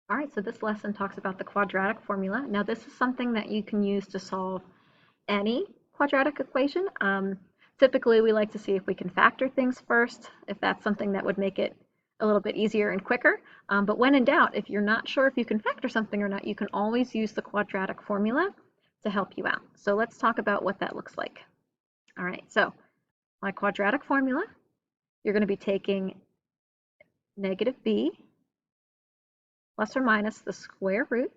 All right, so this lesson talks about the quadratic formula. Now, this is something that you can use to solve any quadratic equation. Typically, we like to see if we can factor things first, if that's something that would make it a little bit easier and quicker. But when in doubt, if you're not sure if you can factor something or not, you can always use the quadratic formula to help you out. So let's talk about what that looks like. All right, so my quadratic formula, you're going to be taking negative b plus or minus the square root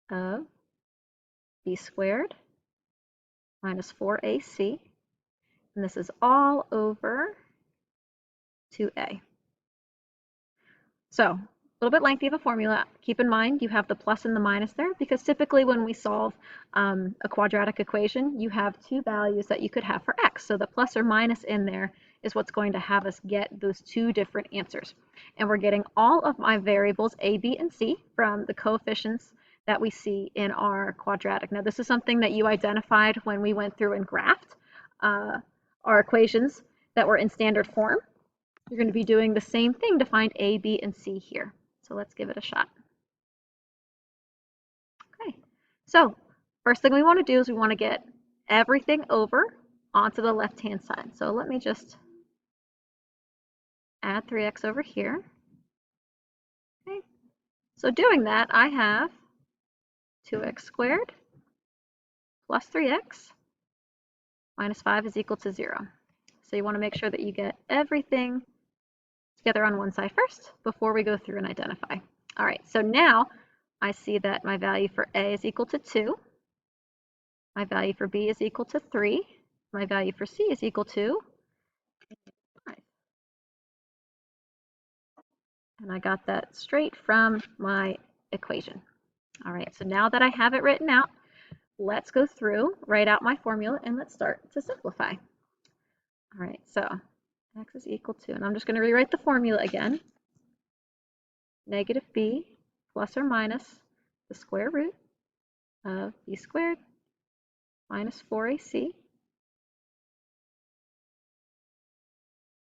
of b squared minus 4ac, and this is all over 2a. So a little bit lengthy of a formula. Keep in mind you have the plus and the minus there because typically when we solve a quadratic equation, you have two values that you could have for x. So the plus or minus in there is what's going to have us get those two different answers. And we're getting all of my variables a, b, and c from the coefficients that we see in our quadratic. Now this is something that you identified when we went through and graphed our equations that were in standard form. You're going to be doing the same thing to find a, b, and c here. So let's give it a shot. Okay, so first thing we want to do is we want to get everything over onto the left-hand side. So let me just add 3x over here. Okay, so doing that, I have 2x squared plus 3x minus 5 is equal to 0. So you want to make sure that you get everything together on one side first before we go through and identify. All right, so now I see that my value for a is equal to 2, my value for b is equal to 3, my value for c is equal to 5. And I got that straight from my equation. All right, so now that I have it written out, let's go through, write out my formula, and let's start to simplify. All right, so x is equal to, and I'm just going to rewrite the formula again, negative b plus or minus the square root of b squared minus 4ac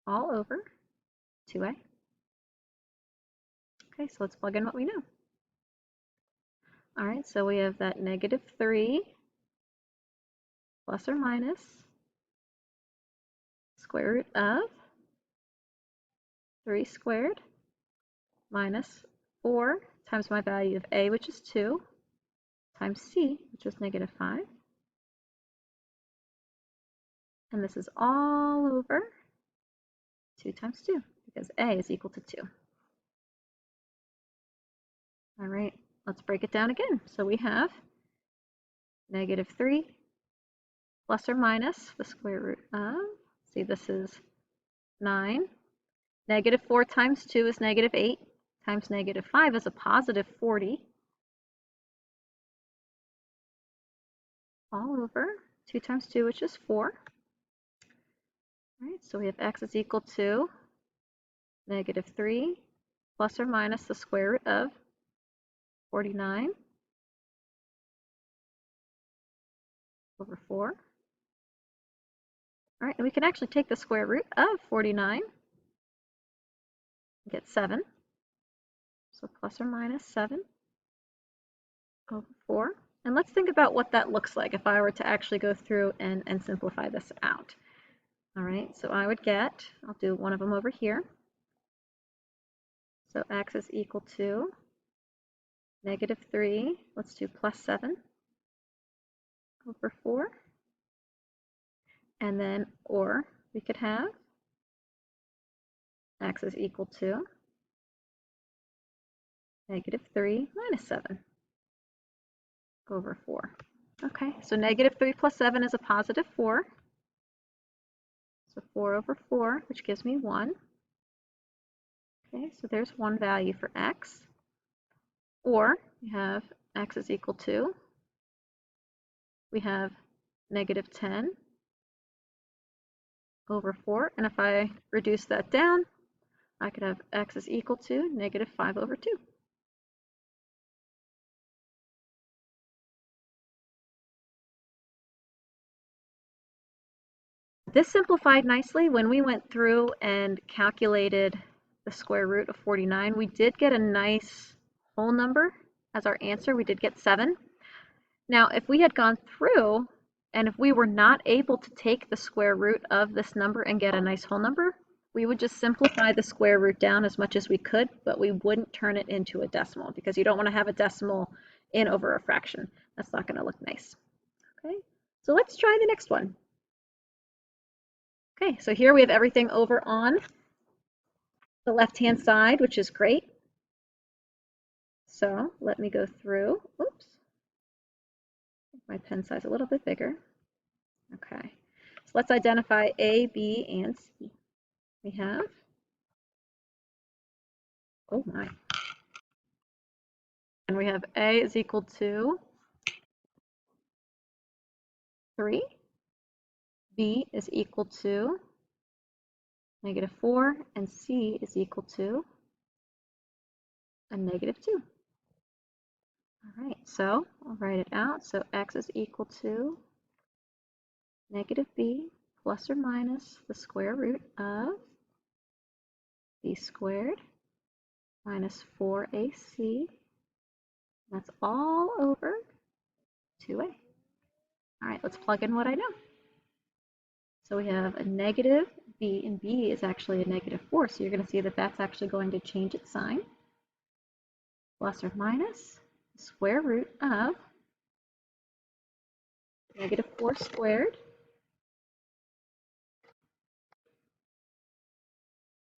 all over 2a. Okay, so let's plug in what we know. All right, so we have that negative 3 plus or minus square root of 3 squared minus 4 times my value of a, which is 2, times c, which is negative 5. And this is all over 2 times 2, because a is equal to 2. All right, let's break it down again. So we have negative 3 plus or minus the square root of, see, this is 9. Negative 4 times 2 is negative 8, times negative 5 is a positive 40, all over 2 times 2, which is 4. All right, so we have x is equal to negative 3 plus or minus the square root of 49 over 4. All right, and we can actually take the square root of 49 and get 7. So plus or minus 7 over 4. And let's think about what that looks like if I were to actually go through and simplify this out. All right, so I would get, I'll do one of them over here. So x is equal to negative 3, let's do plus 7 over 4. And then, or we could have x is equal to negative 3 minus 7 over 4. Okay, so negative 3 plus 7 is a positive 4. So 4 over 4, which gives me 1. Okay, so there's one value for x. Or we have x is equal to, we have negative 10 over 4. And if I reduce that down, I could have x is equal to negative 5 over 2. This simplified nicely when we went through and calculated the square root of 49. We did get a nice whole number as our answer. We did get 7. Now, if we had gone through and if we were not able to take the square root of this number and get a nice whole number, we would just simplify the square root down as much as we could, but we wouldn't turn it into a decimal because you don't want to have a decimal in over a fraction. That's not going to look nice. Okay, so let's try the next one. Okay, so here we have everything over on the left-hand side, which is great. So let me go through. Oops, my pen size a little bit bigger. Okay, so let's identify A, B, and C. We have, oh my, and we have A is equal to 3, B is equal to -4, and C is equal to a -2. All right, so I'll write it out. So x is equal to -b plus or minus the square root of b squared minus 4ac. That's all over 2a. All right, let's plug in what I know. So we have a negative b, and b is actually a -4, so you're going to see that that's actually going to change its sign. Plus or minus the square root of -4 squared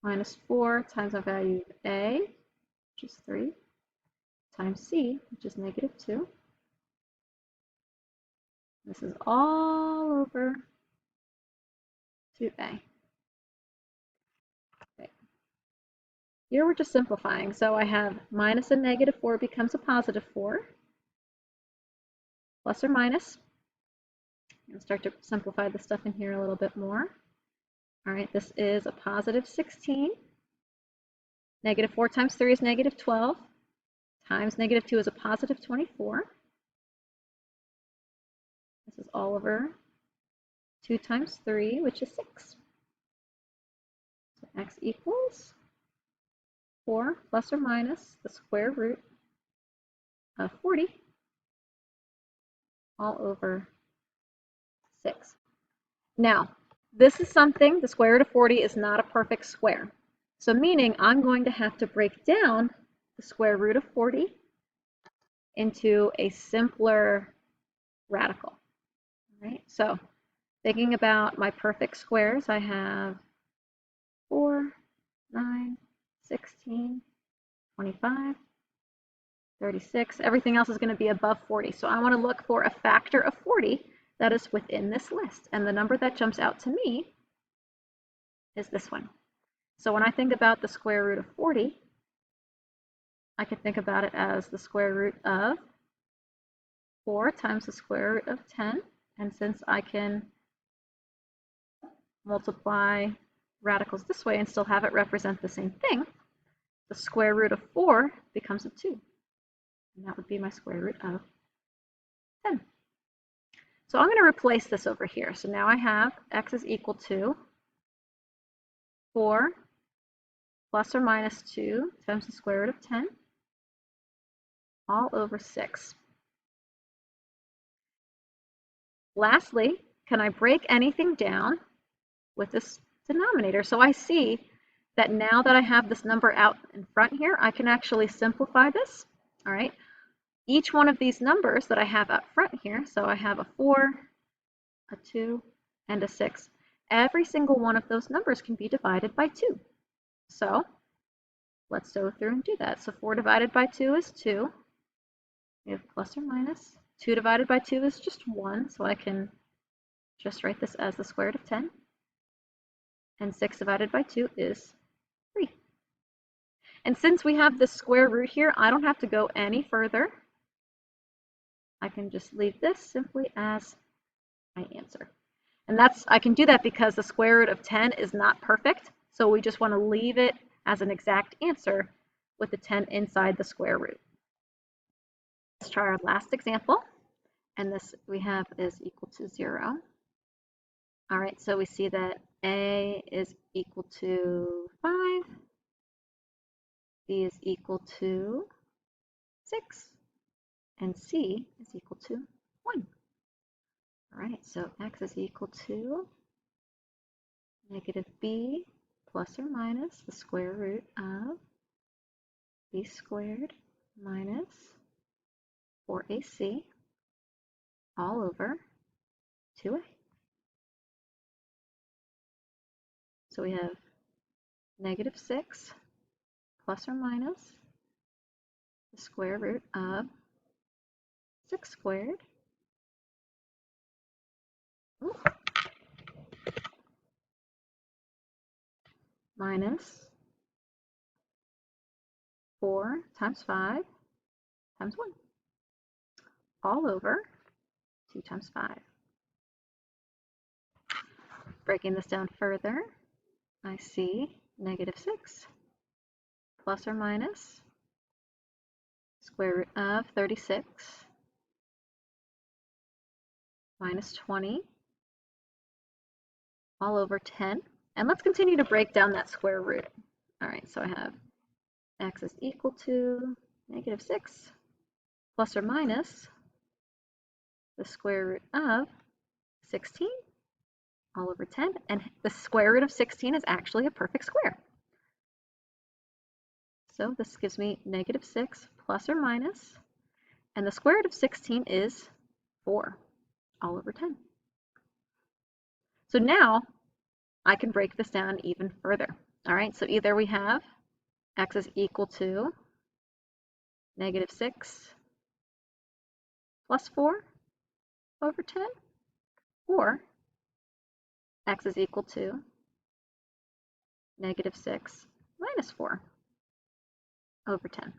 minus 4 times our value of a, which is 3, times c, which is -2. This is all over 2a. Okay. Here we're just simplifying. So I have minus a -4 becomes a +4, plus or minus. I'm going to start to simplify the stuff in here a little bit more. All right, this is a +16. -4 times 3 is -12. Times -2 is a +24. This is all over 2 times 3, which is 6. So x equals 4 plus or minus the square root of 40 all over 6. Now, this is something, the square root of 40 is not a perfect square. So meaning I'm going to have to break down the square root of 40 into a simpler radical. All right, so thinking about my perfect squares, I have 4, 9, 16, 25, 36. Everything else is going to be above 40. So I want to look for a factor of 40 that is within this list. And the number that jumps out to me is this one. So when I think about the square root of 40, I can think about it as the square root of 4 times the square root of 10. And since I can multiply radicals this way and still have it represent the same thing, the square root of 4 becomes a 2. And that would be my square root of 10. So I'm going to replace this over here. So now I have x is equal to 4 plus or minus 2 times the square root of 10 all over 6. Lastly, can I break anything down with this denominator? So I see that now that I have this number out in front here, I can actually simplify this. All right. Each one of these numbers that I have up front here, so I have a 4, a 2, and a 6. Every single one of those numbers can be divided by 2. So let's go through and do that. So 4 divided by 2 is 2. We have plus or minus. 2 divided by 2 is just 1, so I can just write this as the square root of 10. And 6 divided by 2 is 3. And since we have the square root here, I don't have to go any further. I can just leave this simply as my answer. And I can do that because the square root of 10 is not perfect. So we just want to leave it as an exact answer with the 10 inside the square root. Let's try our last example. And this we have is equal to 0. All right, so we see that a is equal to 5, B is equal to 6, and C is equal to 1. All right, so x is equal to negative b plus or minus the square root of b squared minus 4ac all over 2a. So we have negative 6 plus or minus the square root of 6 squared minus 4 times 5 times 1 all over 2 times 5. Breaking this down further, I see negative 6 plus or minus square root of 36 minus 20 all over 10. And let's continue to break down that square root. All right, so I have x is equal to negative 6 plus or minus the square root of 16 all over 10. And the square root of 16 is actually a perfect square. So this gives me negative 6 plus or minus, and the square root of 16 is 4 all over 10. So now I can break this down even further. All right, so either we have x is equal to negative 6 plus 4 over 10, or x is equal to negative 6 minus 4 over 10.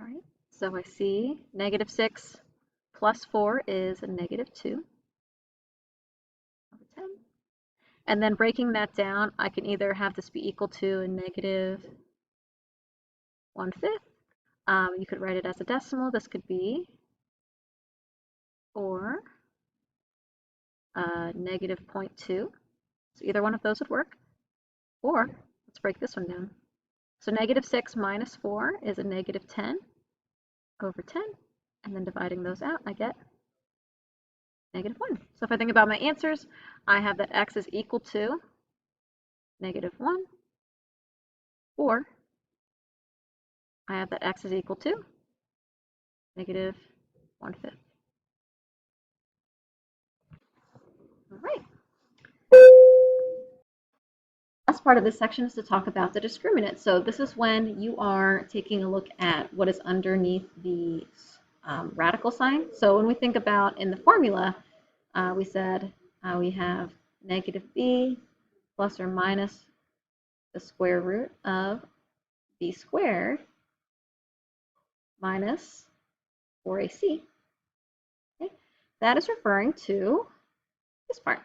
All right, so I see negative 6 plus 4 is a negative 2 over 10. And then breaking that down, I can either have this be equal to a negative 1/5. You could write it as a decimal. This could be, or negative 0.2. So either one of those would work. Or let's break this one down. So negative 6 minus 4 is a negative 10 over 10. And then dividing those out, I get negative 1. So if I think about my answers, I have that x is equal to negative 1, or I have that x is equal to negative 1/5. All right. Last part of this section is to talk about the discriminant. So this is when you are taking a look at what is underneath the radical sign. So when we think about in the formula, we said we have negative b plus or minus the square root of b squared minus 4ac. Okay? That is referring to this part.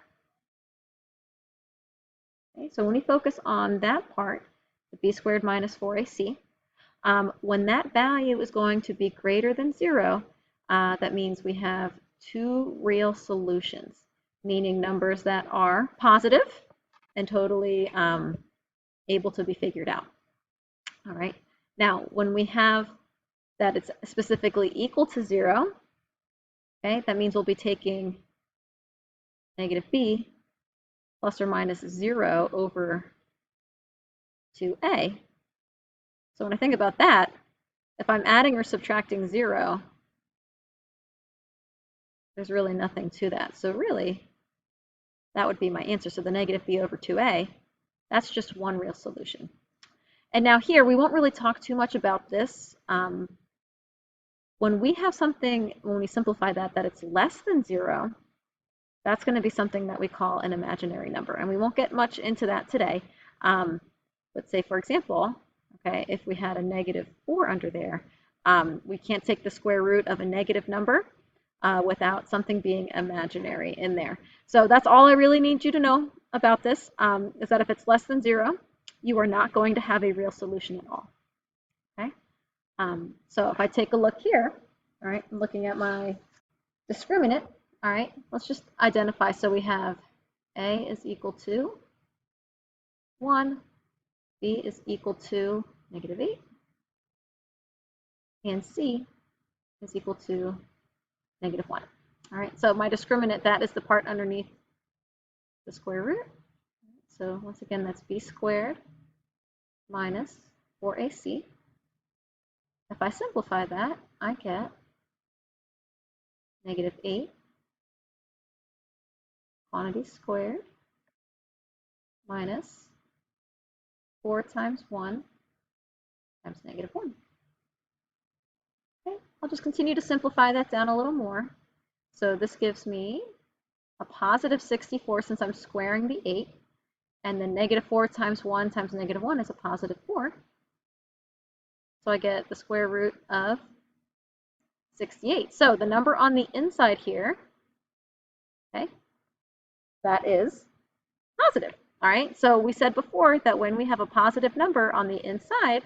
Okay? So when we focus on that part, the b squared minus 4ac, when that value is going to be greater than 0, that means we have two real solutions, meaning numbers that are positive and totally able to be figured out. All right. Now, when we have that it's specifically equal to 0, okay, that means we'll be taking negative b plus or minus 0 over 2a. So when I think about that, if I'm adding or subtracting 0, there's really nothing to that. So really, that would be my answer. So the negative b over 2a, that's just one real solution. And now here, we won't really talk too much about this. When we have something, when we simplify that it's less than 0, that's going to be something that we call an imaginary number. And we won't get much into that today. Let's say, for example, okay, if we had a negative 4 under there, we can't take the square root of a negative number without something being imaginary in there. So that's all I really need you to know about this, is that if it's less than 0, you are not going to have a real solution at all. Okay. So if I take a look here, all right, I'm looking at my discriminant. All right, let's just identify. So we have a is equal to 1, b is equal to negative 8, and c is equal to negative 1. All right, so my discriminant, that is the part underneath the square root. So once again, that's b squared minus 4ac. If I simplify that, I get negative 8 quantity squared minus 4 times 1 times negative 1. Okay, I'll just continue to simplify that down a little more. So this gives me a positive 64 since I'm squaring the 8, and then negative 4 times 1 times negative 1 is a positive 4. So I get the square root of 68. So the number on the inside here, okay, that is positive. All right, so we said before that when we have a positive number on the inside,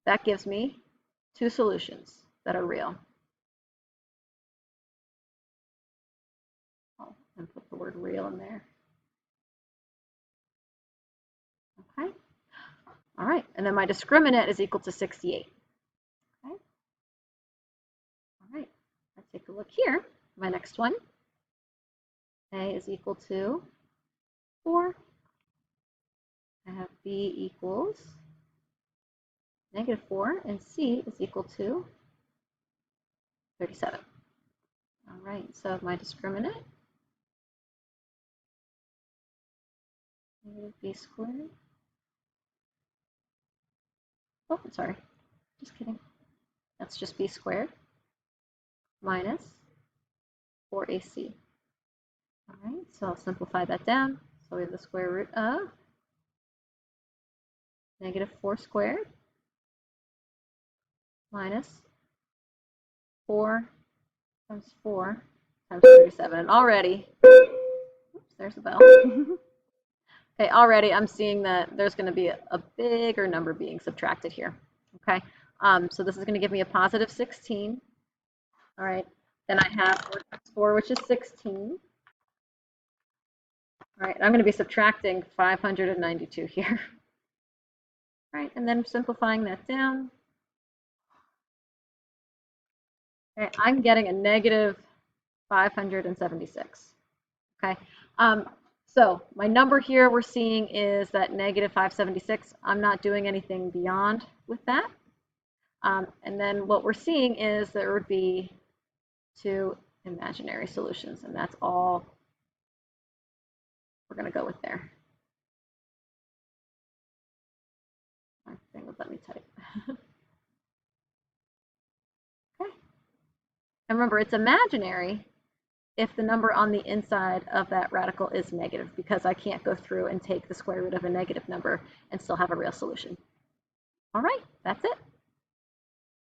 that gives me 2 solutions that are real. And put the word real in there. Okay. All right. And then my discriminant is equal to 68. Okay. All right. Let's take a look here. My next one. A is equal to 4. I have B equals negative 4, and C is equal to 37. All right. So my discriminant, negative B squared. Oh, sorry. Just kidding. That's just B squared minus 4AC. All right, so I'll simplify that down. So we have the square root of negative 4 squared minus 4 times 4 times 37. And already, oops, there's a bell. Okay, already I'm seeing that there's going to be a bigger number being subtracted here. Okay, so this is going to give me a positive 16. All right, then I have 4 times 4, which is 16. All right, I'm going to be subtracting 592 here. All right, and then simplifying that down. Okay, I'm getting a negative 576. Okay, so my number here we're seeing is that negative 576. I'm not doing anything beyond with that. And then what we're seeing is there would be 2 imaginary solutions, and that's all we're going to go with there. My thing would let me type. Okay. And remember, it's imaginary if the number on the inside of that radical is negative, because I can't go through and take the square root of a negative number and still have a real solution. All right, that's it.